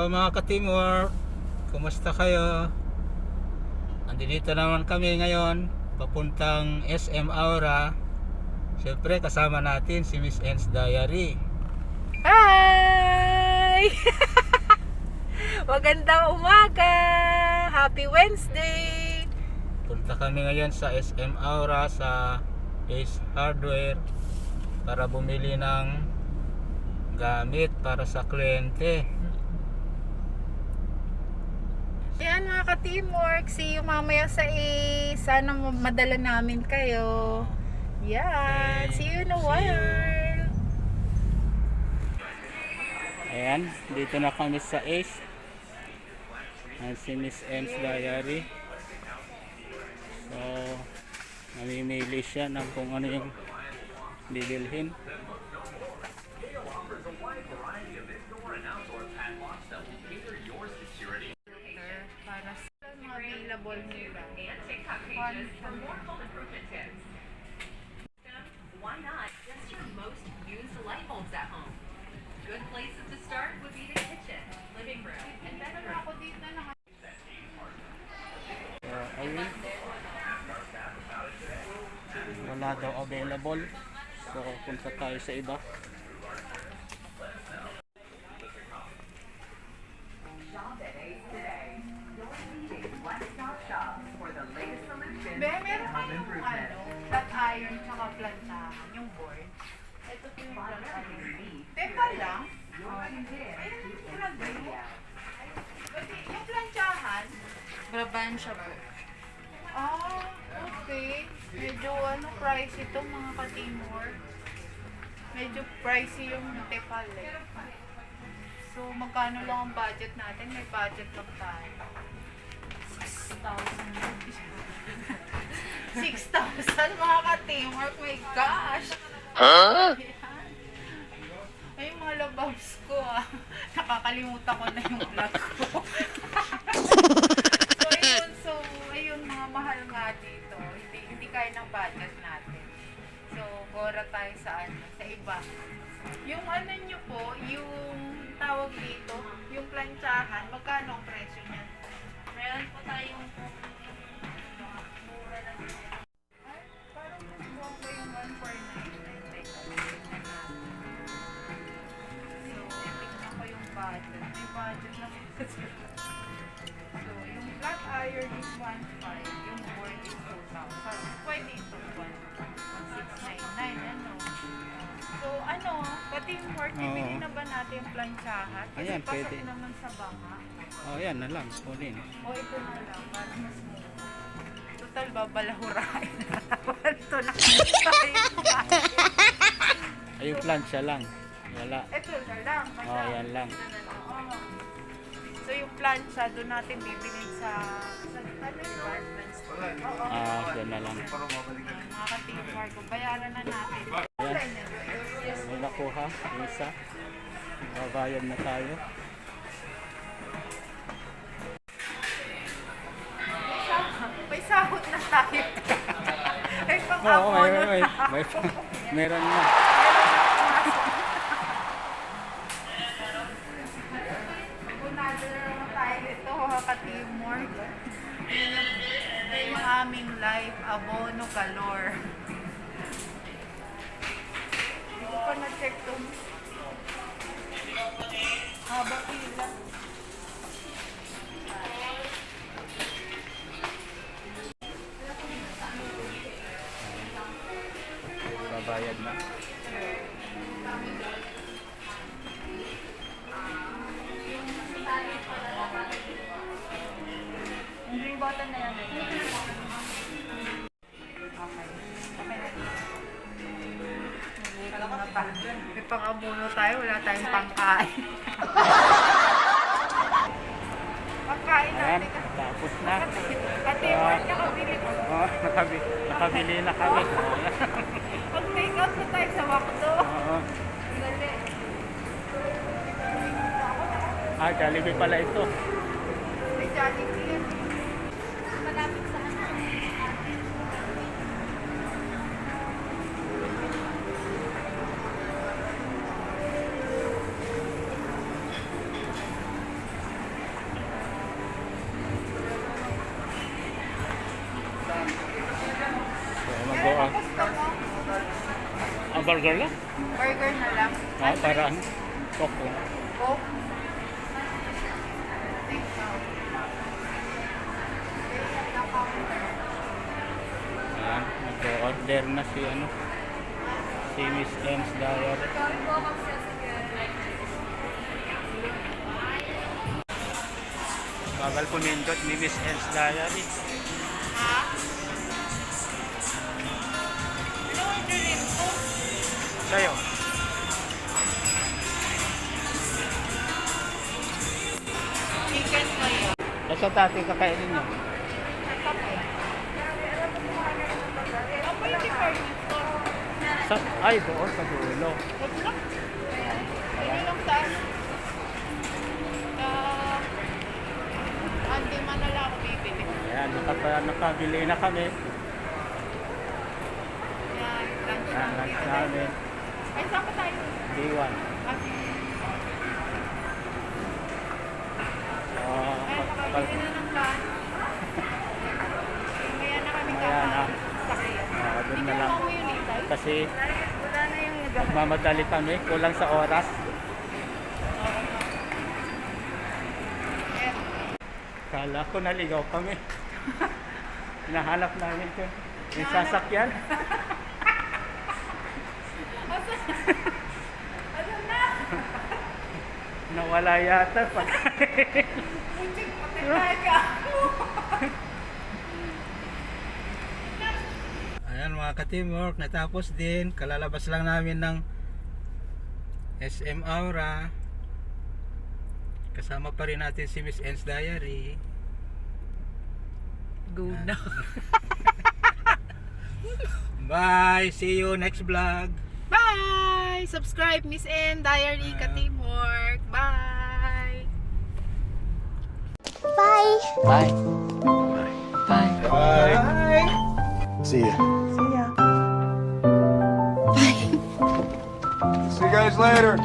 Hello mga ka-teamwork, kumusta kayo? Andito naman kami ngayon papuntang SM Aura. Siyempre kasama natin si Miss En's Diary. Hi! Magandang umaga! Happy Wednesday! Punta kami ngayon sa SM Aura sa Ace Hardware para bumili ng gamit para sa kliyente. Yan mga ka-teamwork, see you mamaya sa Ace. Sana madala namin kayo. Yan, Okay, see you in a see while. Ayan, dito na kami sa Ace. Ayan si Miss En's Diary. So, namimili siya ng kung ano yung bibilhin. Para sa mga available nila. Why not just your most used light bulbs at home? Good places to start would be the kitchen, living room, and bedroom. Ako dito na. Ayun. Wala daw available. So, punta tayo sa iba. Shop at Ace today. Your leading one-stop shop for the latest solutions. Meron kayong flat iron tsaka plantahan, yung board. Ito po yung flat iron. Tepa lang? Yung planchahan? Brabansya po. Ah, okay. Medyo price ito mga ka-teamwork. Medyo pricey yung tepal eh. So, magkano lang ang budget natin? May budget lang tayo. 6,000. 6,000 mga ka-teamwork. My gosh! Huh? Ay, mga lababs ko ah. Nakakalimutan ko na yung vlog ko. Ayun, mga mahal nga dito. Hindi kaya ng budget natin. So, gora tayo sa iba. Yung nyo po, yung tawag dito, yung planchahan, magkano ang presyo niya? Meron po tayong mura lang. Ay, parang nagbuwag ko yung 149. So, tignan ko yung budget. May budget na kasi. So, yung flat iron is 1.5, yung board is 2,000. Pwede ito 1,699, ano? So, ka-teamwork, bibili na ba natin yung planchahan? Kasi Ayan, pasok pwede. naman sa banga. Oh, yan na lang. Kunin. O, ito na lang, para mas mura. Total, babalahurain na naman ito na tayo. Ay, yung plancha lang. Wala. Ito na lang. Oh, yan lang. Oo. So, yung plancha, doon natin bibilin sa department store. Oo. Doon na lang. Mga ka-teamwork, bayaran na natin. Ayan. May nakuha. Isa. Babayad na tayo. May sahod na tayo. Ay, Oo, pang-abono na. meron na. Bunado na naman tayo dito, ka-teamwork. Yung aming live abono galor. Hindi ko pa na-check itong haba pila. Babayad na. Yung button na yan. Okay. Nagutom na pa. May pang-abono tayo, wala tayong pangkain. Pangkain Ayan. natin. Tapos na. Ka-teamwork, nakabili ko. Oh, nakabili na kami. Mag-take out na tayo sa McDo. Oo. Dali. Jollibee pala ito. May Jollibee yan. Malapit sa burger lang. Burger na lang. Para ano? Coke. Coke. Ayan, nag-order na si ano. Si Miss M's Diary. Bagal pumindot ni Miss M's Diary. Ha? Ano-orderin ko? Sa'yo. Chicken kayo. Basta tati kakainin niyo. Ito po. Ako yung department store. Ay, doon sa dulo. Wag lang. Hindi lang sa ano. Hindi man na lang ako bibili. Ayan, nakabili na kami. Yan, lunch Ayan, lang lunch dito. namin. Ay, saan pa tayo? D1. Kasi, So, ay, nakabili na ng lunch. Kaya na kami Ayan, kakain. Sakyan. doon Hindi na mo lang. mo yun, Itay? Kasi Wala na yung nag- mamadali kami, kulang sa oras. Kala ko naligaw kami. Hinahanap namin yung sasakyan. Ano na? Nawala yata. Muntik, patay ka. Ayan mga ka-teamwork, natapos din. Kalalabas lang namin ng SM Aura. Kasama pa rin natin si Miss N's Diary. Go na. Bye! See you next vlog! Bye! Subscribe, Miss N, Diary, Ka-Teamwork. Bye! Bye! Bye! Bye. See ya. See ya. See you guys later.